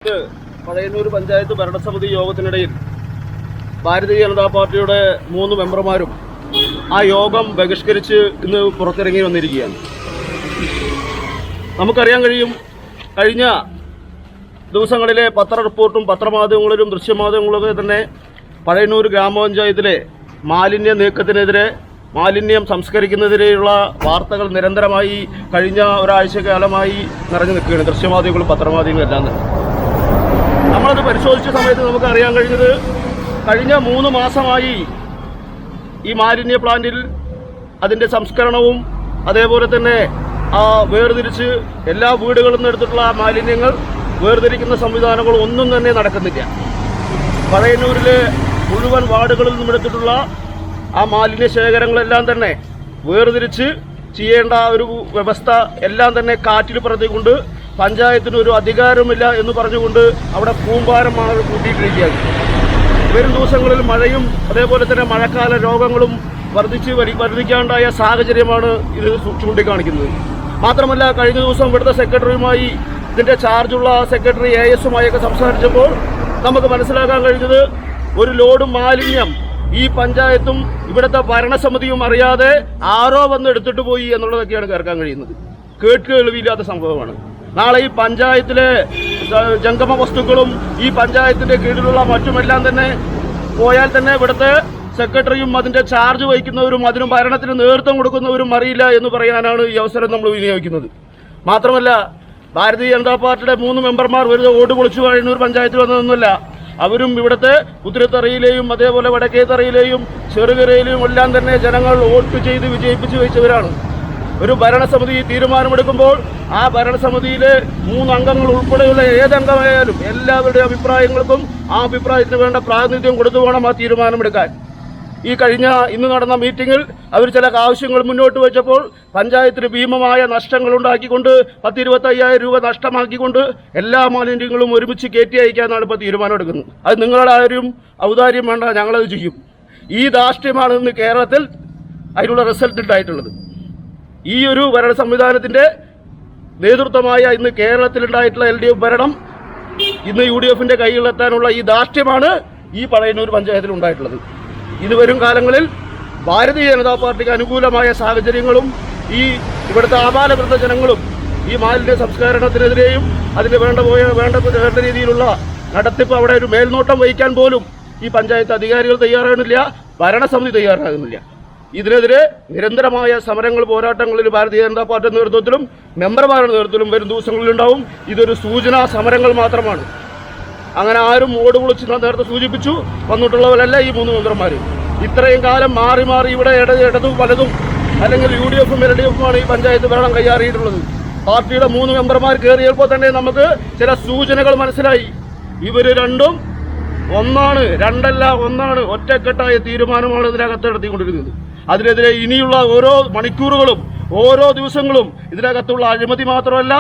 പഴയന്നൂർ പഞ്ചായത്ത് ഭരണസമിതി യോഗത്തിനിടയിൽ ഭാരതീയ ജനതാ പാർട്ടിയുടെ 3 മെമ്പർമാരും ആ യോഗം ബഹിഷ്കരിച്ച് ഇന്ന് പുറത്തിറങ്ങി വന്നിരിക്കുകയാണ്. നമുക്കറിയാൻ കഴിയും, കഴിഞ്ഞ ദിവസങ്ങളിലെ പത്ര റിപ്പോർട്ടും പത്രമാധ്യമങ്ങളിലും ദൃശ്യമാധ്യമങ്ങളിലൊക്കെ തന്നെ പഴയന്നൂർ ഗ്രാമപഞ്ചായത്തിലെ മാലിന്യ നീക്കത്തിനെതിരെ, മാലിന്യം സംസ്കരിക്കുന്നതിനെതിരെയുള്ള വാർത്തകൾ നിരന്തരമായി കഴിഞ്ഞ ഒരാഴ്ചക്കാലമായി നിറഞ്ഞു നിൽക്കുകയാണ്. ദൃശ്യമാധ്യമങ്ങളും പത്രമാധ്യമങ്ങളും എല്ലാം തന്നെ. നമ്മളത് പരിശോധിച്ച സമയത്ത് നമുക്ക് അറിയാൻ കഴിഞ്ഞത്, കഴിഞ്ഞ 3 മാസമായി ഈ മാലിന്യ പ്ലാന്റിൽ അതിൻ്റെ സംസ്കരണവും അതേപോലെ തന്നെ വേർതിരിച്ച് എല്ലാ വീടുകളിൽ നിന്ന് എടുത്തിട്ടുള്ള മാലിന്യങ്ങൾ വേർതിരിക്കുന്ന സംവിധാനങ്ങളും ഒന്നും തന്നെ നടക്കുന്നില്ല. പഴയന്നൂരിലെ മുഴുവൻ വാർഡുകളിൽ നിന്നും എടുത്തിട്ടുള്ള ആ മാലിന്യ ശേഖരങ്ങളെല്ലാം തന്നെ വേർതിരിച്ച് ചെയ്യേണ്ട ഒരു വ്യവസ്ഥ എല്ലാം തന്നെ കാറ്റിൽ പറത്തിക്കൊണ്ട് പഞ്ചായത്തിന് ഒരു അധികാരമില്ല എന്ന് പറഞ്ഞുകൊണ്ട് അവിടെ കൂമ്പാരമാണ് കൂട്ടിയിട്ടിരിക്കുകയാണ്. വരും ദിവസങ്ങളിൽ മഴയും അതേപോലെ തന്നെ മഴക്കാല രോഗങ്ങളും വർദ്ധിക്കാണ്ടായ സാഹചര്യമാണ് ഇത് ചൂണ്ടിക്കാണിക്കുന്നത്. മാത്രമല്ല, കഴിഞ്ഞ ദിവസം ഇവിടുത്തെ സെക്രട്ടറിയുമായി, ഇതിൻ്റെ ചാർജുള്ള സെക്രട്ടറി ASുമായൊക്കെ സംസാരിച്ചപ്പോൾ നമുക്ക് മനസ്സിലാക്കാൻ കഴിഞ്ഞത്, ഒരു ലോഡ് മാലിന്യം ഈ പഞ്ചായത്തും ഇവിടുത്തെ ഭരണസമിതിയും അറിയാതെ ആരോ വന്ന് എടുത്തിട്ട് പോയി എന്നുള്ളതൊക്കെയാണ് കേൾക്കാൻ കഴിയുന്നത്. കേൾവിയില്ലാത്ത സംഭവമാണ്. നാളെ ഈ പഞ്ചായത്തിലെ ജംഗമ വസ്തുക്കളും ഈ പഞ്ചായത്തിന്റെ കീഴിലുള്ള മറ്റുമെല്ലാം തന്നെ പോയാൽ തന്നെ ഇവിടുത്തെ സെക്രട്ടറിയും അതിന്റെ ചാർജ് വഹിക്കുന്നവരും അതിന് ഭരണത്തിന് നേതൃത്വം കൊടുക്കുന്നവരും അറിയില്ല എന്ന് പറയാനാണ് ഈ അവസരം നമ്മൾ വിനിയോഗിക്കുന്നത്. മാത്രമല്ല, ഭാരതീയ ജനതാ പാർട്ടിയുടെ 3 മെമ്പർമാർ വെറുതെ ഓട് പൊളിച്ചു പഴയന്നൂർ പഞ്ചായത്തിൽ വന്നതൊന്നുമല്ല. അവരും ഇവിടുത്തെ കുതിരത്തറയിലെയും അതേപോലെ വടക്കേത്തറയിലെയും ചെറുകരയിലെയും എല്ലാം തന്നെ ജനങ്ങൾ വോട്ട് ചെയ്ത് വിജയിപ്പിച്ച് വെച്ചവരാണ്. ഒരു ഭരണസമിതി തീരുമാനമെടുക്കുമ്പോൾ ആ ഭരണസമിതിയിലെ 3 അംഗങ്ങൾ ഉൾപ്പെടെയുള്ള ഏതംഗമായാലും എല്ലാവരുടെ അഭിപ്രായങ്ങൾക്കും ആ അഭിപ്രായത്തിന് വേണ്ട പ്രാതിനിധ്യം കൊടുത്തു വേണം ആ തീരുമാനമെടുക്കാൻ. ഇന്ന് നടന്ന മീറ്റിംഗിൽ അവർ ചില ആവശ്യങ്ങൾ മുന്നോട്ട് വെച്ചപ്പോൾ പഞ്ചായത്തിന് ഭീമമായ നഷ്ടങ്ങൾ ഉണ്ടാക്കിക്കൊണ്ട് 10-25,000 രൂപ നഷ്ടമാക്കിക്കൊണ്ട് എല്ലാ മാലിന്യങ്ങളും ഒരുമിച്ച് കയറ്റി അയക്കാനാണ് ഇപ്പോൾ തീരുമാനമെടുക്കുന്നത്. അത് നിങ്ങളുടെ ആരും ഔദാര്യം വേണ്ട, ഞങ്ങളത് ചെയ്യും. ഈ ധാർഷ്ട്യമാണ് ഇന്ന് കേരളത്തിൽ അതിനുള്ള റിസൾട്ട് ഉണ്ടായിട്ടുള്ളത്. ഈ ഒരു ഭരണ സംവിധാനത്തിൻ്റെ നേതൃത്വമായ ഇന്ന് കേരളത്തിലുണ്ടായിട്ടുള്ള LDF ഭരണം ഇന്ന് UDFന്റെ കയ്യിലെത്താനുള്ള ഈ ധാർഷ്ട്യമാണ് ഈ പഴയന്നൂർ പഞ്ചായത്തിൽ ഉണ്ടായിട്ടുള്ളത്. ഇത് വരും കാലങ്ങളിൽ ഭാരതീയ ജനതാ പാർട്ടിക്ക് അനുകൂലമായ സാഹചര്യങ്ങളും ഇവിടുത്തെ ആബാലവൃദ്ധ ജനങ്ങളും ഈ മാലിന്യ സംസ്കരണത്തിനെതിരെയും അതിന് വേണ്ട രീതിയിലുള്ള നടത്തിപ്പ്, അവിടെ ഒരു മേൽനോട്ടം വഹിക്കാൻ പോലും ഈ പഞ്ചായത്ത് അധികാരികൾ തയ്യാറാകുന്നില്ല, ഭരണസമിതി തയ്യാറാകുന്നില്ല. ഇതിനെതിരെ നിരന്തരമായ സമരങ്ങൾ, പോരാട്ടങ്ങളിൽ ഭാരതീയ ജനതാ പാർട്ടി നേതൃത്വത്തിലും മെമ്പർമാരുടെ നേതൃത്വത്തിലും വരും ദിവസങ്ങളിലുണ്ടാവും. ഇതൊരു സൂചനാ സമരങ്ങൾ മാത്രമാണ്. അങ്ങനെ ആരും ഓട് പൊളിച്ച് നേരത്തെ സൂചിപ്പിച്ചു വന്നിട്ടുള്ളവരല്ല ഈ 3 മെമ്പർമാർ. ഇത്രയും കാലം മാറി ഇവിടെ ഇടതും വലതും അല്ലെങ്കിൽ UDFും LDFുമാണ് ഈ പഞ്ചായത്ത് ഭരണം കൈയാറിയിട്ടുള്ളത്. പാർട്ടിയുടെ 3 മെമ്പർമാർ കയറിയപ്പോൾ തന്നെ നമുക്ക് ചില സൂചനകൾ മനസ്സിലായി. ഇവർ രണ്ടും ഒന്നാണ്, രണ്ടല്ല ഒന്നാണ്, ഒറ്റക്കെട്ടായ തീരുമാനമാണ് ഇതിനകത്ത് നടത്തിക്കൊണ്ടിരുന്നത്. അതിനെതിരെ ഇനിയുള്ള ഓരോ മണിക്കൂറുകളും ഓരോ ദിവസങ്ങളും ഇതിനകത്തുള്ള അഴിമതി മാത്രമല്ല,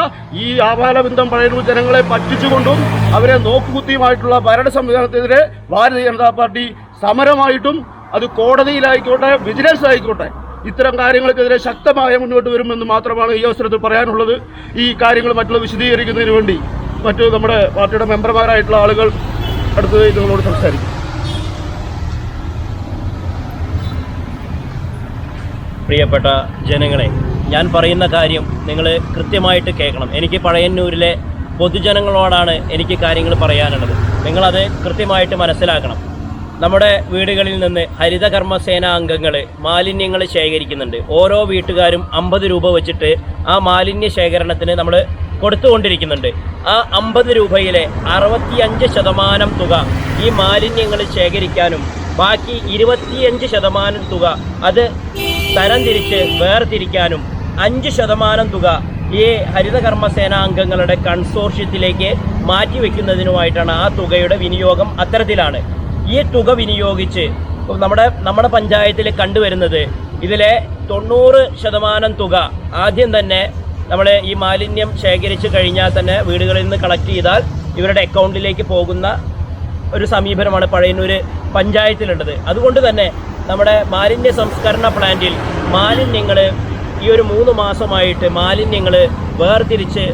ഈ ആബാലവൃദ്ധം പഴയന്നൂർ ജനങ്ങളെ പറ്റിച്ചുകൊണ്ടും അവരെ നോക്കുകുത്തിയുമായിട്ടുള്ള ഭരണ സംവിധാനത്തിനെതിരെ ഭാരതീയ ജനതാ പാർട്ടി സമരമായിട്ടും, അത് കോടതിയിലായിക്കോട്ടെ വിജിലൻസ് ആയിക്കോട്ടെ, ഇത്തരം കാര്യങ്ങൾക്കെതിരെ ശക്തമായ മുന്നോട്ട് വരുമെന്ന് മാത്രമാണ് ഈ അവസരത്തിൽ പറയാനുള്ളത്. ഈ കാര്യങ്ങൾ മറ്റുള്ള വിശദീകരിക്കുന്നതിന് വേണ്ടി നമ്മുടെ പാർട്ടിയുടെ മെമ്പർമാരായിട്ടുള്ള ആളുകൾ അടുത്തതായി നിങ്ങളോട് സംസാരിക്കും. പ്രിയപ്പെട്ട ജനങ്ങളെ, ഞാൻ പറയുന്ന കാര്യം നിങ്ങൾ കൃത്യമായിട്ട് കേൾക്കണം. എനിക്ക് പഴയന്നൂരിലെ പൊതുജനങ്ങളോടാണ് എനിക്ക് കാര്യങ്ങൾ പറയാനുള്ളത്. നിങ്ങളത് കൃത്യമായിട്ട് മനസ്സിലാക്കണം. നമ്മുടെ വീടുകളിൽ നിന്ന് ഹരിതകർമ്മസേന അംഗങ്ങൾ മാലിന്യങ്ങൾ ശേഖരിക്കുന്നുണ്ട്. ഓരോ വീട്ടുകാരും 50 രൂപ വെച്ചിട്ട് ആ മാലിന്യ ശേഖരണത്തിന് നമ്മൾ കൊടുത്തുകൊണ്ടിരിക്കുന്നുണ്ട്. ആ 50 രൂപയിലെ 65% തുക ഈ മാലിന്യങ്ങൾ ശേഖരിക്കാനും ബാക്കി 25% തുക അത് തരംതിരിച്ച് വേർതിരിക്കാനും 5% തുക ഈ ഹരിതകർമ്മസേന അംഗങ്ങളുടെ കൺസോർഷ്യത്തിലേക്ക് മാറ്റിവെക്കുന്നതിനുമായിട്ടാണ്. ആ തുകയുടെ വിനിയോഗം അത്തരത്തിലാണ്. ഈ തുക വിനിയോഗിച്ച് നമ്മുടെ പഞ്ചായത്തിൽ കണ്ടുവരുന്നത്, ഇതിലെ 90% തുക ആദ്യം തന്നെ നമ്മൾ ഈ മാലിന്യം ശേഖരിച്ച് കഴിഞ്ഞാൽ തന്നെ വീടുകളിൽ നിന്ന് കളക്ട് ചെയ്താൽ ഇവരുടെ അക്കൗണ്ടിലേക്ക് പോകുന്ന ഒരു സമീപനമാണ് പഴയന്നൂർ പഞ്ചായത്തിലുള്ളത്. അതുകൊണ്ട് തന്നെ നമ്മുടെ മാലിന്യ സംസ്കരണ പ്ലാന്റിൽ മാലിന്യങ്ങൾ ഈ ഒരു 3 മാസമായിട്ട് മാലിന്യങ്ങൾ വേർതിരിച്ച്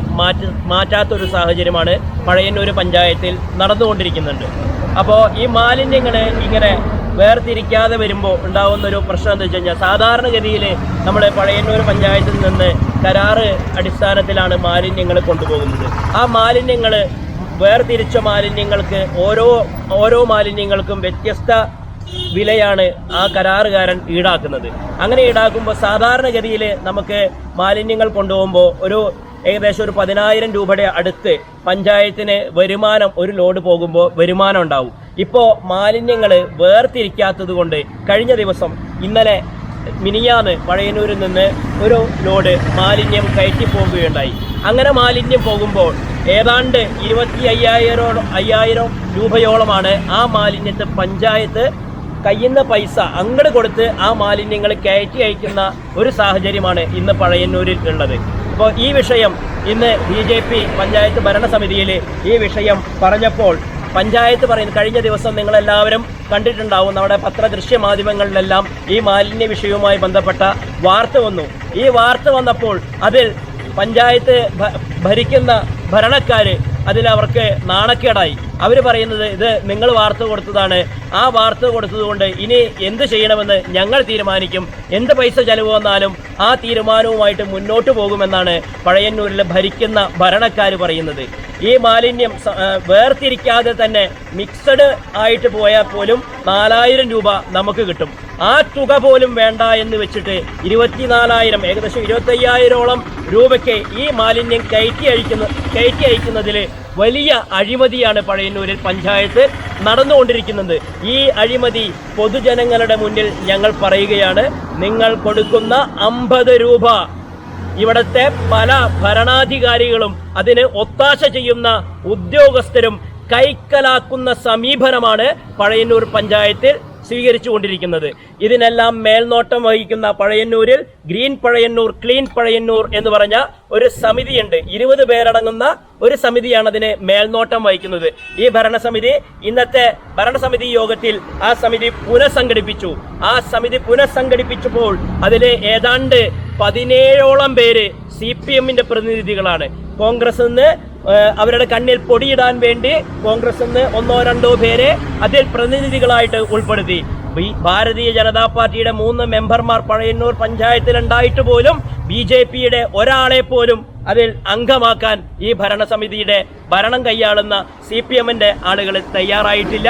മാറ്റാത്തൊരു സാഹചര്യമാണ് പഴയന്നൂർ പഞ്ചായത്തിൽ നടന്നുകൊണ്ടിരിക്കുന്നുണ്ട്. അപ്പോൾ ഈ മാലിന്യങ്ങൾ ഇങ്ങനെ വേർതിരിക്കാതെ വരുമ്പോൾ ഉണ്ടാകുന്നൊരു പ്രശ്നം എന്താ വെച്ച് കഴിഞ്ഞാൽ, സാധാരണഗതിയിൽ നമ്മൾ പഴയന്നൂർ പഞ്ചായത്തിൽ നിന്ന് കരാറ് അടിസ്ഥാനത്തിലാണ് മാലിന്യങ്ങൾ കൊണ്ടുപോകുന്നത്. ആ മാലിന്യങ്ങൾ വേർതിരിച്ച മാലിന്യങ്ങൾക്ക് ഓരോ മാലിന്യങ്ങൾക്കും വ്യത്യസ്ത വിലയാണ് ആ കരാറുകാരൻ ഈടാക്കുന്നത്. അങ്ങനെ ഈടാക്കുമ്പോൾ സാധാരണഗതിയിൽ നമുക്ക് മാലിന്യങ്ങൾ കൊണ്ടുപോകുമ്പോൾ ഏകദേശം ഒരു 10,000 രൂപയുടെ അടുത്ത് പഞ്ചായത്തിന് വരുമാനം, ഒരു ലോഡ് പോകുമ്പോൾ വരുമാനം ഉണ്ടാവും. ഇപ്പോൾ മാലിന്യങ്ങൾ വേർതിരിക്കാത്തത് കൊണ്ട് കഴിഞ്ഞ ദിവസം ഇന്നലെ മിനിയാന്ന് പഴയന്നൂരിൽ നിന്ന് ഒരു ലോഡ് മാലിന്യം കയറ്റി പോകുകയുണ്ടായി. അങ്ങനെ മാലിന്യം പോകുമ്പോൾ ഏതാണ്ട് 25,000 രൂപയോളമാണ് ആ മാലിന്യത്തെ പഞ്ചായത്ത് കയ്യുന്ന പൈസ അങ്ങോട്ട് കൊടുത്ത് ആ മാലിന്യങ്ങൾ കയറ്റി അയക്കുന്ന ഒരു സാഹചര്യമാണ് ഇന്ന് പഴയന്നൂരിൽ ഉള്ളത്. അപ്പോൾ ഈ വിഷയം ഇന്ന് BJP പഞ്ചായത്ത് ഭരണസമിതിയിൽ ഈ വിഷയം പറഞ്ഞപ്പോൾ പഞ്ചായത്ത് പറയുന്നത്, കഴിഞ്ഞ ദിവസം നിങ്ങളെല്ലാവരും കണ്ടിട്ടുണ്ടാവും, നമ്മുടെ പത്രദൃശ്യ മാധ്യമങ്ങളിലെല്ലാം ഈ മാലിന്യ വിഷയവുമായി ബന്ധപ്പെട്ട വാർത്ത വന്നു. ഈ വാർത്ത വന്നപ്പോൾ അതിൽ പഞ്ചായത്ത് ഭരിക്കുന്ന ഭരണക്കാർ അതിലവർക്ക് നാണക്കേടായി. അവർ പറയുന്നത്, ഇത് നിങ്ങൾ വാർത്ത കൊടുത്തതാണ്, ആ വാർത്ത കൊടുത്തതുകൊണ്ട് ഇനി എന്ത് ചെയ്യണമെന്ന് ഞങ്ങൾ തീരുമാനിക്കും, എന്ത് പൈസ ചെലവ് വന്നാലും ആ തീരുമാനവുമായിട്ട് മുന്നോട്ട് പോകുമെന്നാണ് പഴയന്നൂരിലെ ഭരിക്കുന്ന ഭരണക്കാർ പറയുന്നത്. ഈ മാലിന്യം വേർതിരിക്കാതെ തന്നെ മിക്സഡ് ആയിട്ട് പോയാൽ പോലും 4,000 രൂപ നമുക്ക് കിട്ടും. ആ തുക പോലും വേണ്ട എന്ന് വെച്ചിട്ട് 24,000, ഏകദേശം 25,000ഓളം രൂപയ്ക്ക് ഈ മാലിന്യം കയറ്റി അയക്കുന്നതിൽ വലിയ അഴിമതിയാണ് പഴയന്നൂരിൽ പഞ്ചായത്ത് നടന്നുകൊണ്ടിരിക്കുന്നത്. ഈ അഴിമതി പൊതുജനങ്ങളുടെ മുന്നിൽ ഞങ്ങൾ പറയുകയാണ്. നിങ്ങൾ കൊടുക്കുന്ന 50 രൂപ ഇവിടുത്തെ പല ഭരണാധികാരികളും അതിന് ഒത്താശ ചെയ്യുന്ന ഉദ്യോഗസ്ഥരും കൈക്കലാക്കുന്ന സമീപനമാണ് പഴയന്നൂർ പഞ്ചായത്തിൽ സ്വീകരിച്ചുകൊണ്ടിരിക്കുന്നത്. ഇതിനെല്ലാം മേൽനോട്ടം വഹിക്കുന്ന പഴയന്നൂരിൽ ഗ്രീൻ പഴയന്നൂർ, ക്ലീൻ പഴയന്നൂർ എന്ന് പറഞ്ഞ ഒരു സമിതിയുണ്ട്. 20 പേരടങ്ങുന്ന ഒരു സമിതിയാണ് അതിന് മേൽനോട്ടം വഹിക്കുന്നത്. ഈ ഭരണസമിതി ഇന്നത്തെ ഭരണസമിതി യോഗത്തിൽ ആ സമിതി പുനഃസംഘടിപ്പിച്ചു. ആ സമിതി പുനഃസംഘടിപ്പിച്ചപ്പോൾ അതിൽ ഏതാണ്ട് 17ഓളം പേര് CPM-ന്റെ പ്രതിനിധികളാണ്. കോൺഗ്രസ് നിന്ന് അവരുടെ കണ്ണിൽ പൊടിയിടാൻ വേണ്ടി കോൺഗ്രസ് നിന്ന് 1-2 പേരെ അതിൽ പ്രതിനിധികളായിട്ട് ഉൾപ്പെടുത്തി. ഭാരതീയ ജനതാ പാർട്ടിയുടെ 3 മെമ്പർമാർ പഴയന്നൂർ പഞ്ചായത്തിലുണ്ടായിട്ട് പോലും BJP-യുടെ ഒരാളെ പോലും അതിൽ അംഗമാക്കാൻ ഈ ഭരണസമിതിയുടെ ഭരണം കൈയാളുന്ന CPM-ന്റെ ആളുകൾ തയ്യാറായിട്ടില്ല.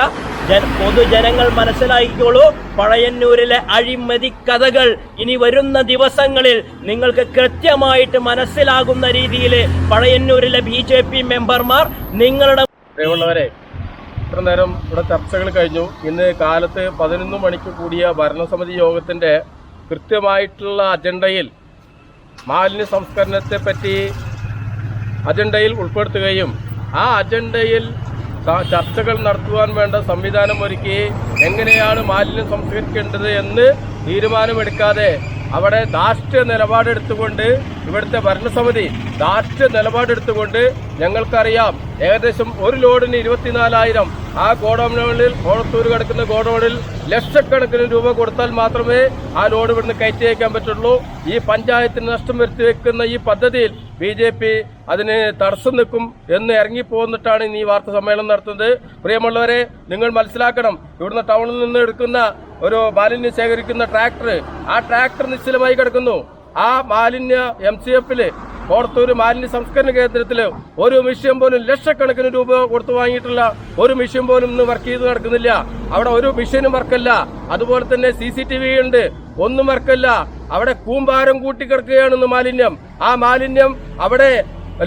പൊതുജനങ്ങൾ മനസ്സിലാക്കിക്കോളൂ, പഴയന്നൂരിലെ അഴിമതി കഥകൾ ഇനി വരുന്ന ദിവസങ്ങളിൽ നിങ്ങൾക്ക് കൃത്യമായിട്ട് മനസ്സിലാകുന്ന രീതിയിൽ പഴയന്നൂരിലെ BJP മെമ്പർമാർ നിങ്ങളുടെ പ്രിയമുള്ളവരെ, ഇത്ര നേരം ഇവിടെ ചർച്ചകൾ കഴിഞ്ഞു. ഇന്ന് കാലത്ത് 11 മണിക്ക് കൂടിയ ഭരണസമിതി യോഗത്തിൻ്റെ കൃത്യമായിട്ടുള്ള അജണ്ടയിൽ മാലിന്യ സംസ്കരണത്തെ പറ്റി അജണ്ടയിൽ ഉൾപ്പെടുത്തുകയും ആ അജണ്ടയിൽ ചർച്ചകൾ നടത്തുവാൻ വേണ്ട സംവിധാനം ഒരുക്കി എങ്ങനെയാണ് മാലിന്യം സംസ്കരിക്കേണ്ടത് എന്ന് തീരുമാനമെടുക്കാതെ അവിടെ ധാർഷ്ട്യ നിലപാടെടുത്തുകൊണ്ട് ഇവിടുത്തെ ഭരണസമിതി ധാർഷ്ട്യ നിലപാടെടുത്തുകൊണ്ട് ഞങ്ങൾക്കറിയാം ഏകദേശം ഒരു ലോഡിന് 24,000 ആ ഗോഡൌണുകളിൽ കോഴത്തൂർ കിടക്കുന്ന ഗോഡൌണിൽ ലക്ഷക്കണക്കിന് രൂപ കൊടുത്താൽ മാത്രമേ ആ ലോഡ് ഇവിടുന്ന് കയറ്റി അയക്കാൻ പറ്റുള്ളൂ. ഈ പഞ്ചായത്തിന് നഷ്ടം വരുത്തി വെക്കുന്ന ഈ പദ്ധതിയിൽ BJP അതിന് തടസ്സം നിൽക്കും എന്ന് ഇറങ്ങിപ്പോന്നിട്ടാണ് ഇന്ന് ഈ വാർത്താ സമ്മേളനം നടത്തുന്നത്. പ്രിയമുള്ളവരെ, നിങ്ങൾ മനസ്സിലാക്കണം, ഇവിടുന്ന് ടൗണിൽ നിന്ന് എടുക്കുന്ന ഒരു മാലിന്യം ശേഖരിക്കുന്ന ട്രാക്ടർ, ആ ട്രാക്ടർ നിശ്ചലമായി കിടക്കുന്നു. ആ മാലിന്യ MCF-ൽ കോടത്തൂർ മാലിന്യ സംസ്കരണ കേന്ദ്രത്തിൽ ഒരു മിഷ്യൻ പോലും ലക്ഷക്കണക്കിന് രൂപ കൊടുത്തു വാങ്ങിയിട്ടുള്ള ഒരു മിഷ്യൻ പോലും ഇന്ന് വർക്ക് ചെയ്ത് നടക്കുന്നില്ല. അവിടെ ഒരു മിഷ്യനും വർക്കല്ല. അതുപോലെ തന്നെ CCTV ഉണ്ട്, ഒന്നും വർക്കല്ല. അവിടെ കൂമ്പാരം കൂട്ടിക്കിടക്കുകയാണെന്ന് മാലിന്യം. ആ മാലിന്യം അവിടെ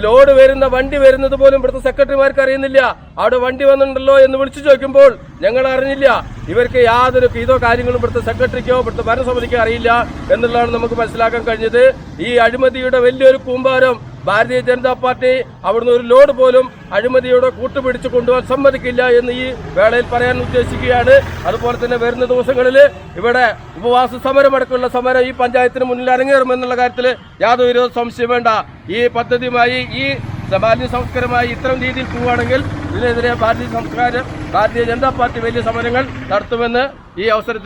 ലോഡ് വരുന്ന വണ്ടി വരുന്നത് പോലും ഇവിടുത്തെ സെക്രട്ടറിമാർക്ക് അറിയുന്നില്ല. അവിടെ വണ്ടി വന്നിട്ടുണ്ടല്ലോ എന്ന് വിളിച്ചു ചോദിക്കുമ്പോൾ ഞങ്ങൾ അറിഞ്ഞില്ല. ഇവർക്ക് യാതൊരു ഇതോ കാര്യങ്ങളും ഇവിടുത്തെ സെക്രട്ടറിക്കോ ഇവിടുത്തെ ഭരണസമിതിക്കോ അറിയില്ല എന്നുള്ളതാണ് നമുക്ക് മനസ്സിലാക്കാൻ കഴിഞ്ഞത്. ഈ അഴിമതിയുടെ വലിയൊരു കൂമ്പാരം ഭാരതീയ ജനതാ പാർട്ടി അവിടുന്ന് ഒരു ലോഡ് പോലും അഴിമതിയോടെ കൂട്ടുപിടിച്ച് കൊണ്ടുപോകാൻ സമ്മതിക്കില്ല എന്ന് ഈ വേളയിൽ പറയാൻ ഉദ്ദേശിക്കുകയാണ്. അതുപോലെ തന്നെ വരുന്ന ദിവസങ്ങളിൽ ഇവിടെ ഉപവാസ സമരമടക്കമുള്ള സമരം ഈ പഞ്ചായത്തിന് മുന്നിൽ അരങ്ങേറുമെന്നുള്ള കാര്യത്തിൽ യാതൊരു സംശയം വേണ്ട. ഈ പദ്ധതിയുമായി ഈ മാലിന്യ സംസ്കാരമായി ഇത്തരം രീതിയിൽ പോവുകയാണെങ്കിൽ ഇതിനെതിരെ ഭാരതീയ ജനതാ പാർട്ടി വലിയ സമരങ്ങൾ നടത്തുമെന്ന് ഈ അവസരത്തിൽ